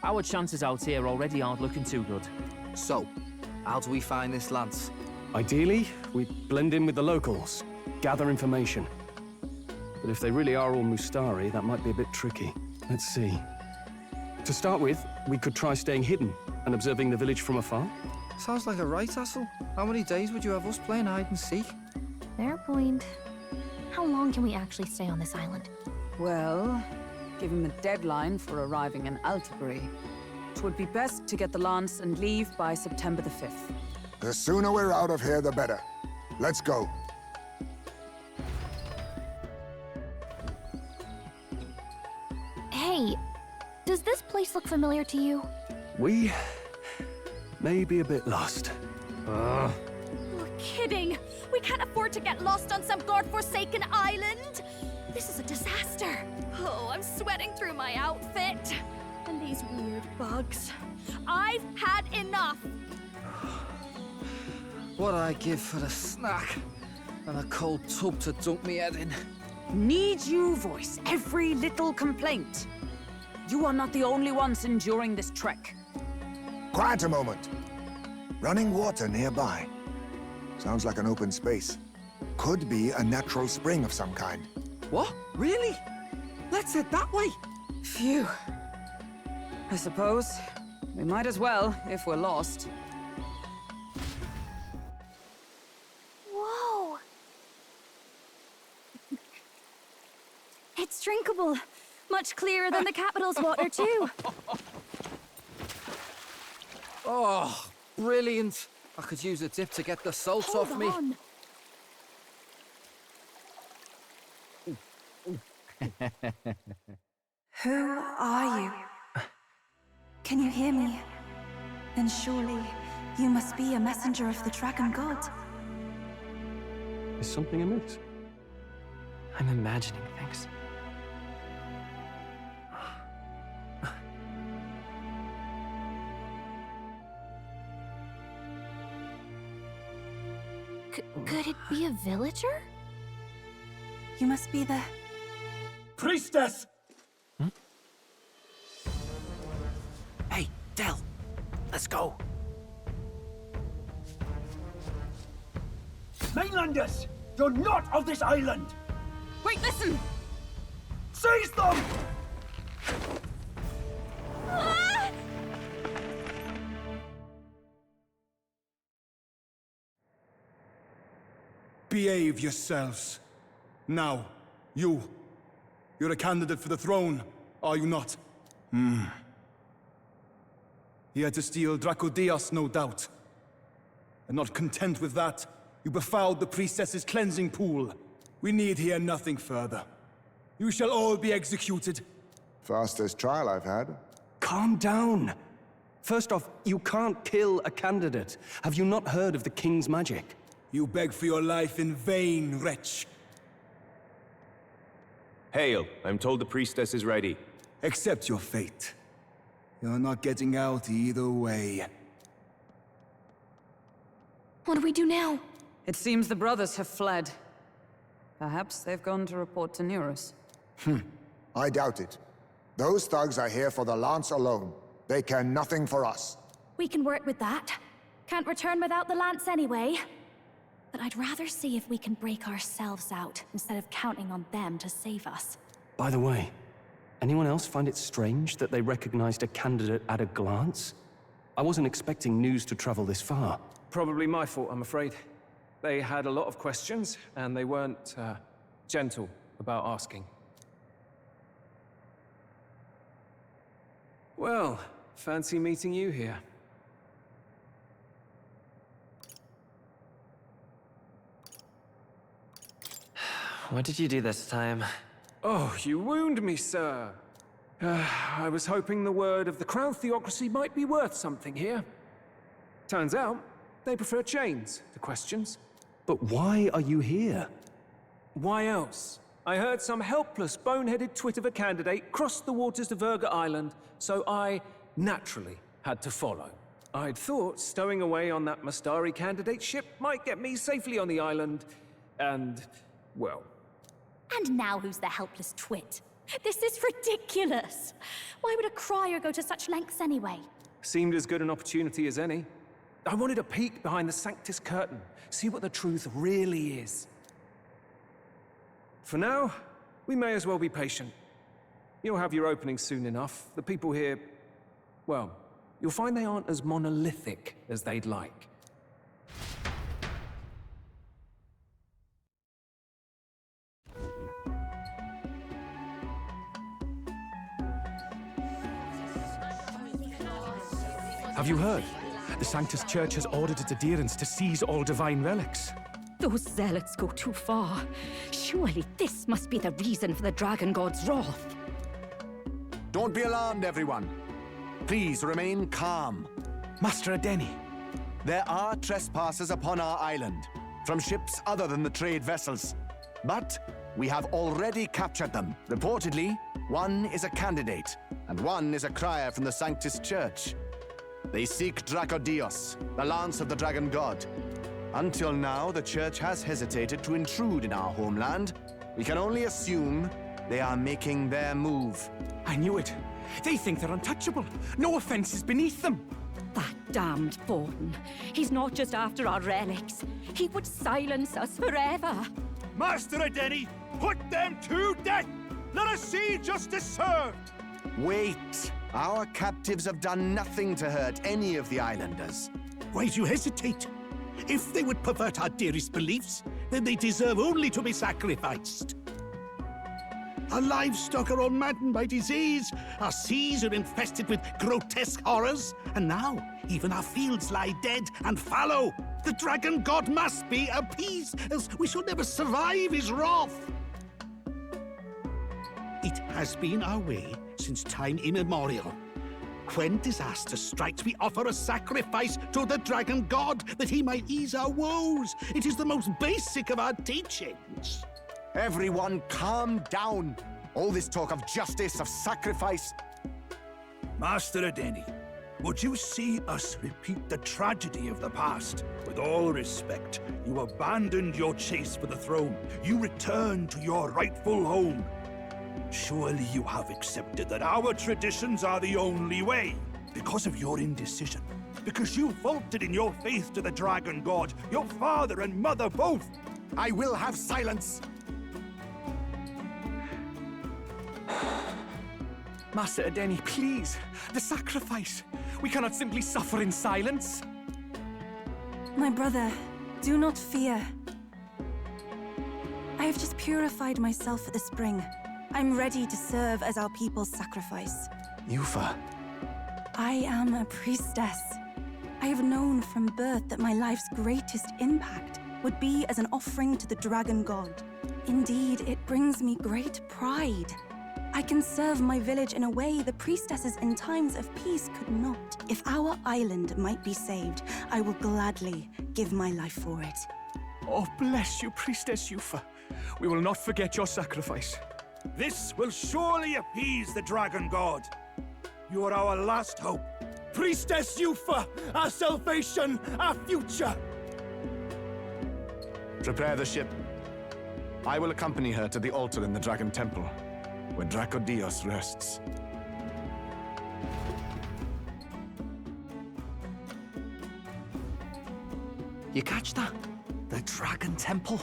Our chances out here already aren't looking too good. So, how do we find this lance? Ideally, we blend in with the locals, gather information. But if they really are all Mustari, that might be a bit tricky. Let's see. To start with, we could try staying hidden and observing the village from afar. Sounds like a right hassle. How many days would you have us playing hide and seek? Fair point. How long can we actually stay on this island? Well, given the deadline for arriving in Altabri, it would be best to get the lance and leave by September the 5th. The sooner we're out of here, the better. Let's go. Hey, does this place look familiar to you? We may be a bit lost. You're kidding! We can't afford to get lost on some godforsaken island! This is a disaster! Oh, I'm sweating through my outfit. And these weird bugs. I've had enough! What I give for a snack and a cold tub to dunk me head in. Need you voice every little complaint? You are not the only ones enduring this trek. Quiet a moment. Running water nearby. Sounds like an open space. Could be a natural spring of some kind. What? Really? Let's head that way. Phew. I suppose we might as well if we're lost. Whoa! It's drinkable. Much clearer than the capital's water, too. Oh, brilliant. I could use a dip to get the salt off me. On. Who are you? Can you hear me? Then surely you must be a messenger of the Dragon God. Is something amiss? I'm imagining things. Could it be a villager? You must be the... Priestess! Hey, Del, let's go. Mainlanders! You're not of this island! Wait, listen! Seize them! Ah! Behave yourselves. Now, you're a candidate for the throne, are you not? He had to steal Drakodios, no doubt. And not content with that, you befouled the priestess's cleansing pool. We need hear nothing further. You shall all be executed. Fastest trial I've had. Calm down. First off, you can't kill a candidate. Have you not heard of the king's magic? You beg for your life in vain, wretch. Hail, I'm told the priestess is ready. Accept your fate. You're not getting out either way. What do we do now? It seems the brothers have fled. Perhaps they've gone to report to Neurus. I doubt it. Those thugs are here for the lance alone. They care nothing for us. We can work with that. Can't return without the lance anyway. But I'd rather see if we can break ourselves out, instead of counting on them to save us. By the way, anyone else find it strange that they recognized a candidate at a glance? I wasn't expecting news to travel this far. Probably my fault, I'm afraid. They had a lot of questions, and they weren't, gentle about asking. Well, fancy meeting you here. What did you do this time? Oh, you wound me, sir. I was hoping the word of the Crown Theocracy might be worth something here. Turns out, they prefer chains to questions. But why are you here? Why else? I heard some helpless, boneheaded twit of a candidate crossed the waters to Verga Island, so I, naturally, had to follow. I'd thought stowing away on that Mastari candidate ship might get me safely on the island, and, well... And now who's the helpless twit? This is ridiculous! Why would a crier go to such lengths anyway? Seemed as good an opportunity as any. I wanted a peek behind the Sanctus curtain, see what the truth really is. For now, we may as well be patient. You'll have your opening soon enough. The people here, well, you'll find they aren't as monolithic as they'd like. Have you heard? The Sanctus Church has ordered its adherents to seize all divine relics. Those zealots go too far. Surely this must be the reason for the Dragon God's wrath. Don't be alarmed, everyone. Please remain calm. Master Adeni. There are trespassers upon our island, from ships other than the trade vessels. But we have already captured them. Reportedly, one is a candidate, and one is a crier from the Sanctus Church. They seek Drakodios, the lance of the Dragon God. Until now, the Church has hesitated to intrude in our homeland. We can only assume they are making their move. I knew it. They think they're untouchable. No offense is beneath them. That damned Borden. He's not just after our relics. He would silence us forever. Master Adeni, put them to death! Let us see justice served! Wait! Our captives have done nothing to hurt any of the islanders. Why do you hesitate? If they would pervert our dearest beliefs, then they deserve only to be sacrificed. Our livestock are all maddened by disease, our seas are infested with grotesque horrors, and now even our fields lie dead and fallow. The Dragon God must be appeased, else we shall never survive his wrath. It has been our way since time immemorial. When disaster strikes, we offer a sacrifice to the Dragon God that he might ease our woes. It is the most basic of our teachings. Everyone calm down. All this talk of justice, of sacrifice. Master Adeni, would you see us repeat the tragedy of the past? With all respect, you abandoned your chase for the throne. You returned to your rightful home. Surely you have accepted that our traditions are the only way. Because of your indecision. Because you faltered in your faith to the Dragon God, your father and mother both. I will have silence. Master Adeni, please. The sacrifice. We cannot simply suffer in silence. My brother, do not fear. I have just purified myself for the spring. I'm ready to serve as our people's sacrifice. Yufa. I am a priestess. I have known from birth that my life's greatest impact would be as an offering to the Dragon God. Indeed, it brings me great pride. I can serve my village in a way the priestesses in times of peace could not. If our island might be saved, I will gladly give my life for it. Oh, bless you, Priestess Yufa. We will not forget your sacrifice. This will surely appease the Dragon God. You are our last hope. Priestess Yufa, our salvation, our future! Prepare the ship. I will accompany her to the altar in the Dragon Temple, where Drakodios rests. You catch that? The Dragon Temple.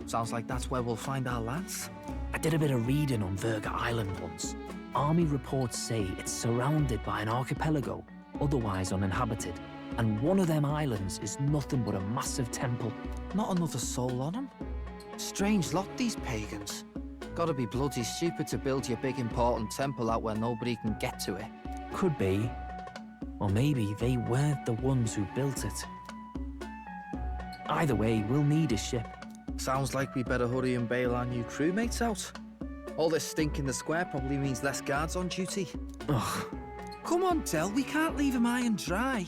Sounds like that's where we'll find our lance. I did a bit of reading on Verga Island once. Army reports say it's surrounded by an archipelago, otherwise uninhabited. And one of them islands is nothing but a massive temple. Not another soul on them? Strange lot, these pagans. Gotta be bloody stupid to build your big important temple out where nobody can get to it. Could be. Or maybe they weren't the ones who built it. Either way, we'll need a ship. Sounds like we better hurry and bail our new crewmates out. All this stink in the square probably means less guards on duty. Ugh. Come on, Del, we can't leave him high and dry.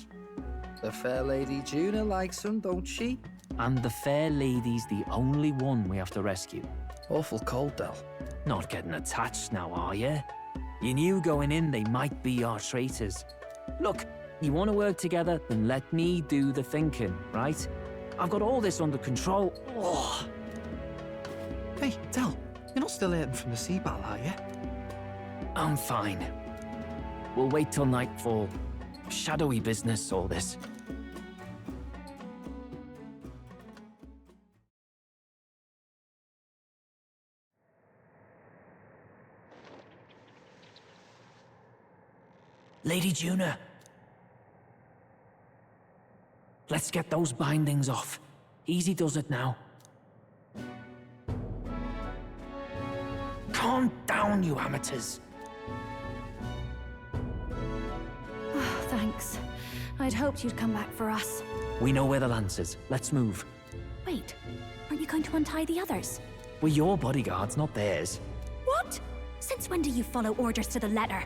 The fair lady Juna likes him, don't she? And the fair lady's the only one we have to rescue. Awful cold, Del. Not getting attached now, are you? You knew going in they might be our traitors. Look, you want to work together, then let me do the thinking, right? I've got all this under control. Oh. Hey, Del, you're not still hurting from the sea battle, are you? I'm fine. We'll wait till nightfall. Shadowy business, all this. Lady Juna. Let's get those bindings off. Easy does it now. Calm down, you amateurs. Oh, thanks. I'd hoped you'd come back for us. We know where the lance is. Let's move. Wait, aren't you going to untie the others? We're your bodyguards, not theirs. What? Since when do you follow orders to the letter?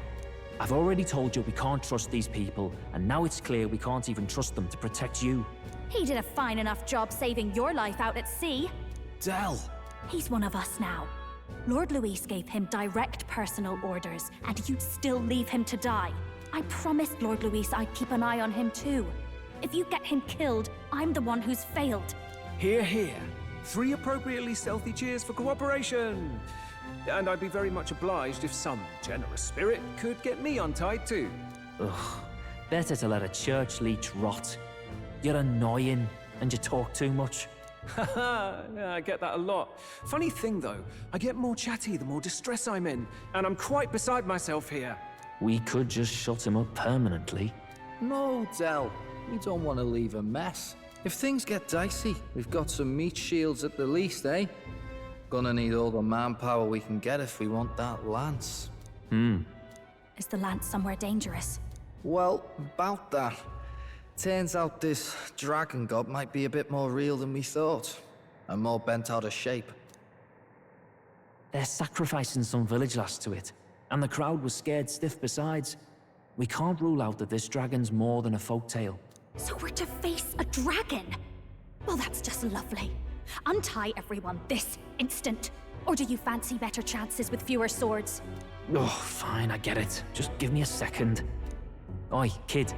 I've already told you we can't trust these people, and now it's clear we can't even trust them to protect you. He did a fine enough job saving your life out at sea. Del! He's one of us now. Lord Luis gave him direct personal orders, and you'd still leave him to die. I promised Lord Luis I'd keep an eye on him too. If you get him killed, I'm the one who's failed. Hear, hear. 3 appropriately stealthy cheers for cooperation. And I'd be very much obliged if some generous spirit could get me untied too. Ugh, better to let a church leech rot. You're annoying, and you talk too much. Haha, yeah, I get that a lot. Funny thing though, I get more chatty the more distress I'm in, and I'm quite beside myself here. We could just shut him up permanently. No, Del. We don't want to leave a mess. If things get dicey, we've got some meat shields at the least, eh? Gonna need all the manpower we can get if we want that lance. Is the lance somewhere dangerous? Well, about that. Turns out this dragon god might be a bit more real than we thought, and more bent out of shape. They're sacrificing some village lass to it, and the crowd was scared stiff besides. We can't rule out that this dragon's more than a folktale. So we're to face a dragon? Well, that's just lovely. Untie everyone this instant. Or do you fancy better chances with fewer swords? Oh, fine, I get it. Just give me a second. Oi, kid.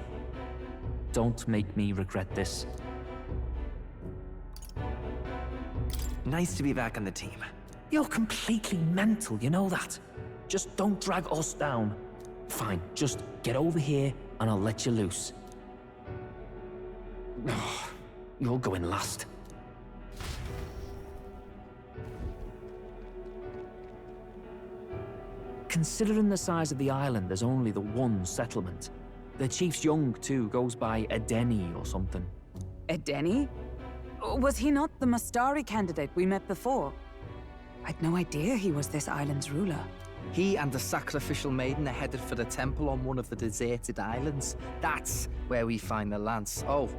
Don't make me regret this. Nice to be back on the team. You're completely mental, you know that. Just don't drag us down. Fine, just get over here and I'll let you loose. Oh, you're going last. Considering the size of the island, there's only the one settlement. The chief's young, too, goes by Edeni or something. Edeni? Was he not the Mastari candidate we met before? I'd no idea he was this island's ruler. He and the sacrificial maiden are headed for the temple on one of the deserted islands. That's where we find the lance. Oh,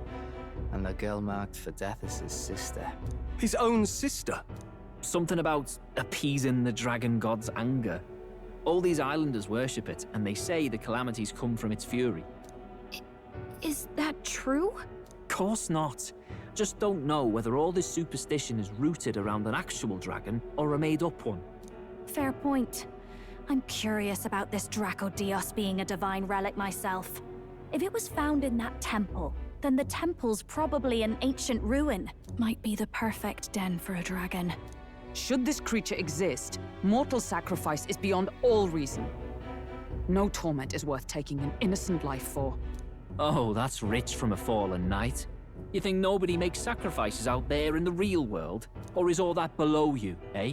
and the girl marked for death is his sister. His own sister? Something about appeasing the dragon god's anger. All these islanders worship it, and they say the calamities come from its fury. Is that true? Course not. Just don't know whether all this superstition is rooted around an actual dragon or a made-up one. Fair point. I'm curious about this Drakodios being a divine relic myself. If it was found in that temple, then the temple's probably an ancient ruin. Might be the perfect den for a dragon. Should this creature exist, mortal sacrifice is beyond all reason. No torment is worth taking an innocent life for. Oh, that's rich from a fallen knight. You think nobody makes sacrifices out there in the real world? Or is all that below you, eh?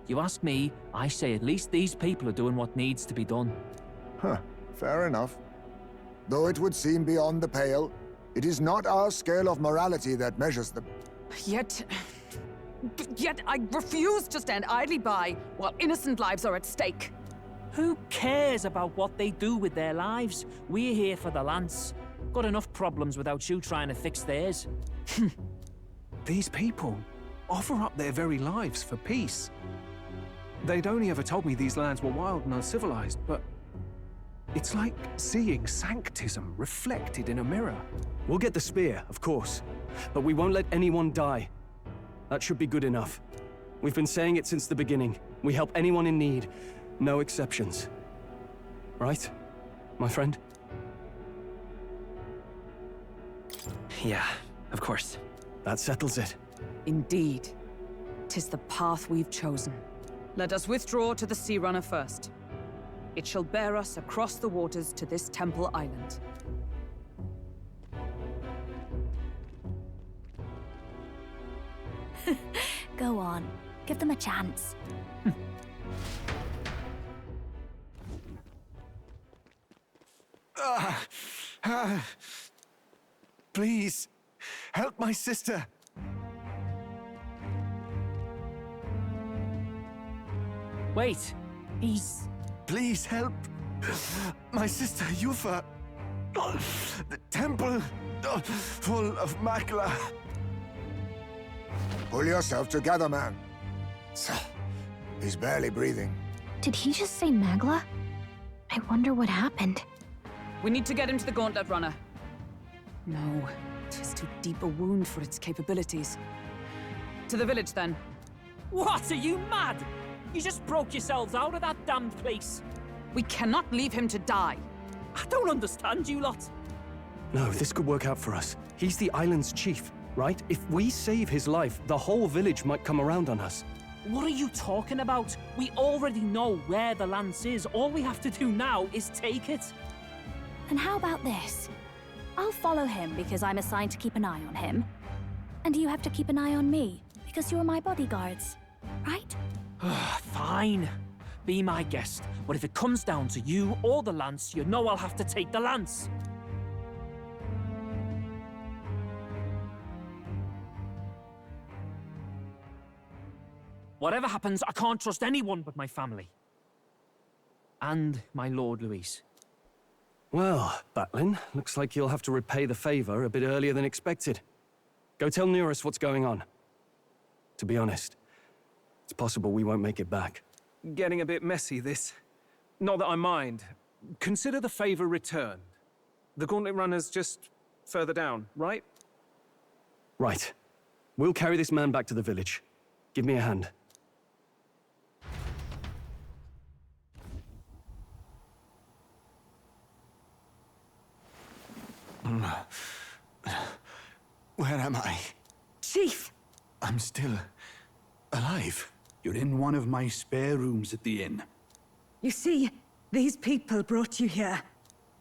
You ask me, I say at least these people are doing what needs to be done. Huh, fair enough. Though it would seem beyond the pale, it is not our scale of morality that measures them. Yet I refuse to stand idly by while innocent lives are at stake. Who cares about what they do with their lives? We're here for the lance. Got enough problems without you trying to fix theirs. These people offer up their very lives for peace. They'd only ever told me these lands were wild and uncivilized, but it's like seeing sanctism reflected in a mirror. We'll get the spear, of course, but we won't let anyone die. That should be good enough. We've been saying it since the beginning. We help anyone in need, no exceptions. Right, my friend? Yeah, of course. That settles it. Indeed. 'Tis the path we've chosen. Let us withdraw to the Sea Runner first. It shall bear us across the waters to this temple island. Go on. Give them a chance. Please, help my sister. Wait, he's... Please help my sister Yufa. The temple full of Magla. Pull yourself together, man. He's barely breathing. Did he just say Magla? I wonder what happened. We need to get him to the Gauntlet Runner. No, 'tis too deep a wound for its capabilities. To the village, then. What? Are you mad? You just broke yourselves out of that damned place. We cannot leave him to die. I don't understand you lot. No, this could work out for us. He's the island's chief, right? If we save his life, the whole village might come around on us. What are you talking about? We already know where the lance is. All we have to do now is take it. And how about this? I'll follow him because I'm assigned to keep an eye on him. And you have to keep an eye on me because you're my bodyguards, right? Fine. Be my guest. But if it comes down to you or the lance, you know I'll have to take the lance. Whatever happens, I can't trust anyone but my family. And my Lord Luis. Well, Batlin, looks like you'll have to repay the favor a bit earlier than expected. Go tell Neurus what's going on. To be honest, it's possible we won't make it back. Getting a bit messy, this. Not that I mind. Consider the favor returned. The Gauntlet Runner's just further down, right? Right. We'll carry this man back to the village. Give me a hand. Where am I? Chief! I'm still alive. You're in one of my spare rooms at the inn. You see, these people brought you here.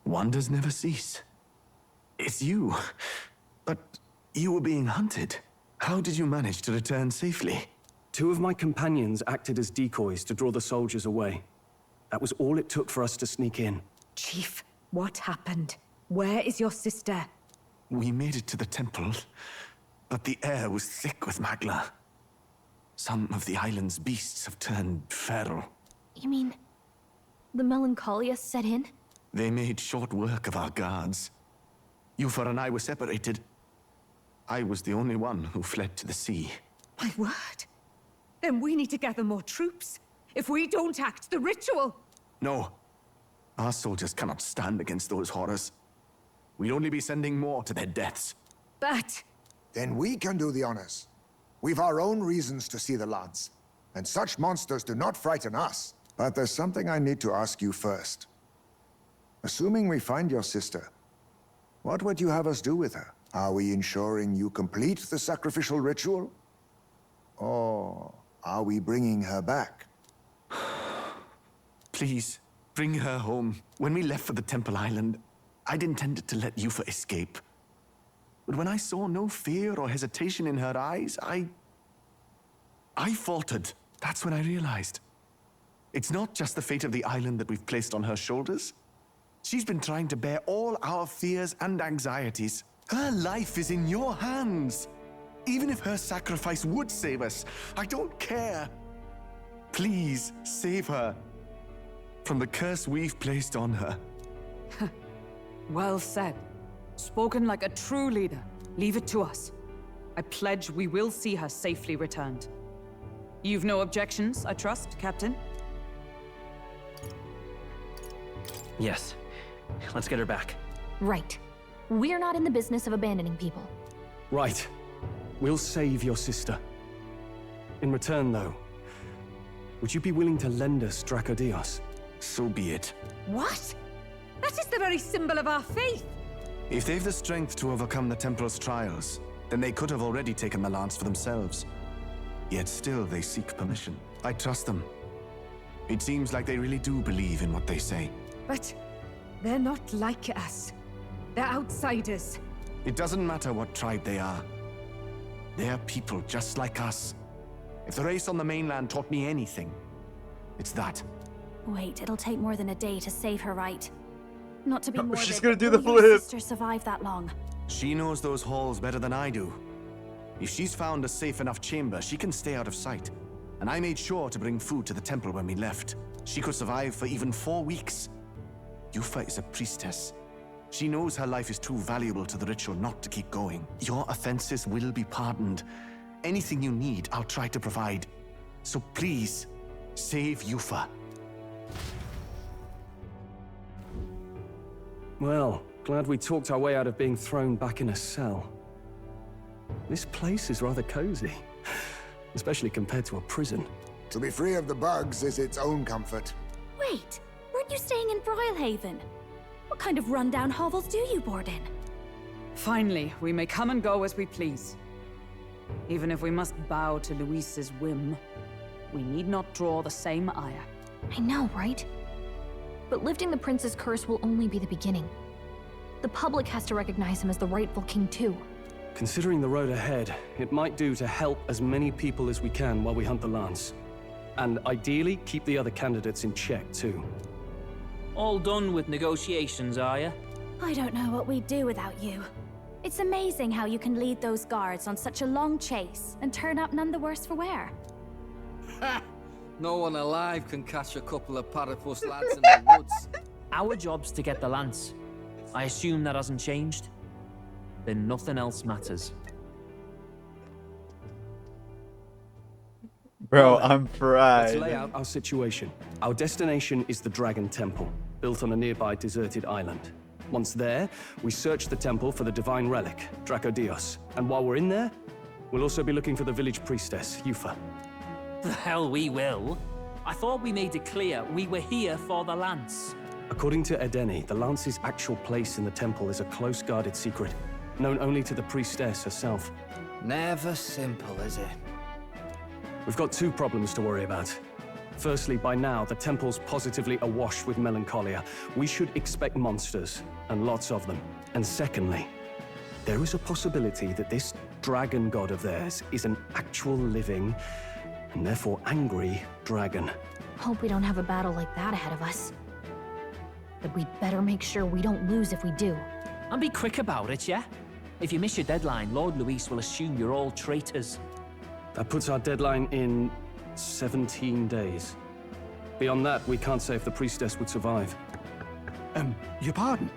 Wonders never cease. It's you. But you were being hunted. How did you manage to return safely? 2 of my companions acted as decoys to draw the soldiers away. That was all it took for us to sneak in. Chief, what happened? Where is your sister? We made it to the temple, but the air was thick with Magla. Some of the island's beasts have turned feral. You mean the melancholia set in? They made short work of our guards. Yufa and I were separated. I was the only one who fled to the sea. My word. Then we need to gather more troops. If we don't act, the ritual... No. Our soldiers cannot stand against those horrors. We'd only be sending more to their deaths. But... Then we can do the honors. We've our own reasons to see the lance. And such monsters do not frighten us. But there's something I need to ask you first. Assuming we find your sister, what would you have us do with her? Are we ensuring you complete the sacrificial ritual? Or are we bringing her back? Please, bring her home. When we left for the Temple Island, I'd intended to let Yufa escape. But when I saw no fear or hesitation in her eyes, I faltered. That's when I realized. It's not just the fate of the island that we've placed on her shoulders. She's been trying to bear all our fears and anxieties. Her life is in your hands. Even if her sacrifice would save us, I don't care. Please, save her from the curse we've placed on her. Well said. Spoken like a true leader. Leave it to us. I pledge we will see her safely returned. You've no objections, I trust, Captain? Yes. Let's get her back. Right. We're not in the business of abandoning people. Right. We'll save your sister. In return, though, would you be willing to lend us Drakodios? So be it. What? That is the very symbol of our faith! If they've the strength to overcome the Templars' trials, then they could have already taken the lance for themselves. Yet still they seek permission. I trust them. It seems like they really do believe in what they say. But they're not like us. They're outsiders. It doesn't matter what tribe they are. They're people just like us. If the race on the mainland taught me anything, it's that. Wait, it'll take more than a day to save her, right? Not to be morbid, She's gonna do will the your flip. sister survive that long? She knows those halls better than I do. If she's found a safe enough chamber, she can stay out of sight. And I made sure to bring food to the temple when we left. She could survive for even 4 weeks. Yufa is a priestess. She knows her life is too valuable to the ritual not to keep going. Your offenses will be pardoned. Anything you need, I'll try to provide. So please, save Yufa. Well, glad we talked our way out of being thrown back in a cell. This place is rather cozy, especially compared to a prison. To be free of the bugs is its own comfort. Wait, weren't you staying in Broilhaven? What kind of rundown hovels do you board in? Finally, we may come and go as we please. Even if we must bow to Luis's whim, we need not draw the same ire. I know, right? But lifting the prince's curse will only be the beginning. The public has to recognize him as the rightful king too. Considering the road ahead, it might do to help as many people as we can while we hunt the lance. And ideally, keep the other candidates in check too. All done with negotiations, are you? I don't know what we'd do without you. It's amazing how you can lead those guards on such a long chase and turn up none the worse for wear. Ha! No one alive can catch a couple of platypus lads in the woods. Our job's to get the lance. I assume that hasn't changed? Then nothing else matters. Bro, I'm fried. Let's lay out our situation. Our destination is the Dragon Temple, built on a nearby deserted island. Once there, we search the temple for the divine relic, Drakodios. And while we're in there, we'll also be looking for the village priestess, Yufa. The hell we will. I thought we made it clear we were here for the lance. According to Edeni, the lance's actual place in the temple is a close-guarded secret, known only to the priestess herself. Never simple, is it? We've got 2 problems to worry about. Firstly, by now, the temple's positively awash with melancholia. We should expect monsters, and lots of them. And secondly, there is a possibility that this dragon god of theirs is an actual living, and therefore angry, dragon. Hope we don't have a battle like that ahead of us. But we'd better make sure we don't lose if we do. And be quick about it, yeah? If you miss your deadline, Lord Luis will assume you're all traitors. That puts our deadline in 17 days. Beyond that, we can't say if the priestess would survive. Your pardon?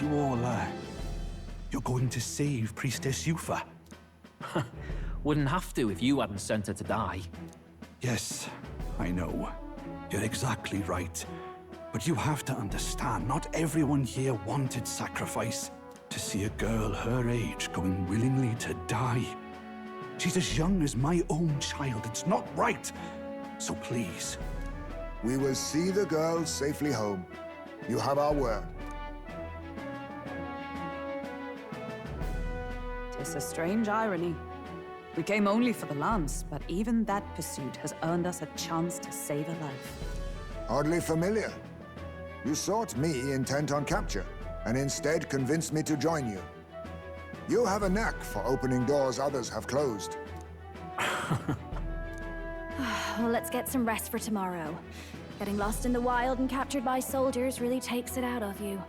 You all, you're going to save Priestess Yufa? Wouldn't have to if you hadn't sent her to die. Yes, I know. You're exactly right. But you have to understand, not everyone here wanted sacrifice. To see a girl her age going willingly to die. She's as young as my own child. It's not right. So please. We will see the girl safely home. You have our word. Tis a strange irony. We came only for the lance, but even that pursuit has earned us a chance to save a life. Oddly familiar. You sought me intent on capture, and instead convinced me to join you. You have a knack for opening doors others have closed. Well, let's get some rest for tomorrow. Getting lost in the wild and captured by soldiers really takes it out of you.